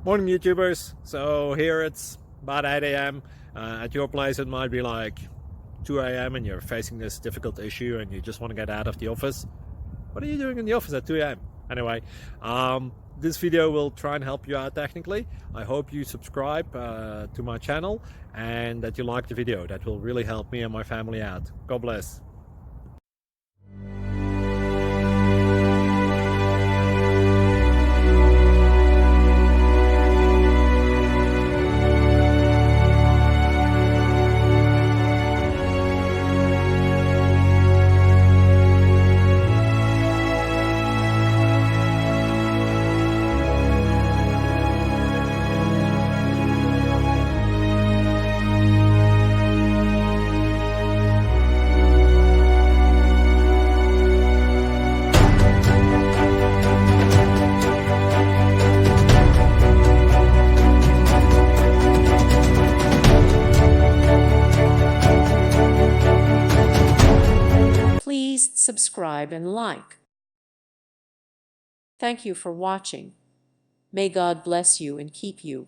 Morning, YouTubers. So here it's about 8 a.m. At your place, it might be like 2 a.m. and you're facing this difficult issue and you just want to get out of the office. What are you doing in the office at 2 a.m.? Anyway, this video will try and help you out technically. I hope you subscribe to my channel and that you like the video. That will really help me and my family out. God bless. Please subscribe and like. Thank you for watching. May God bless you and keep you.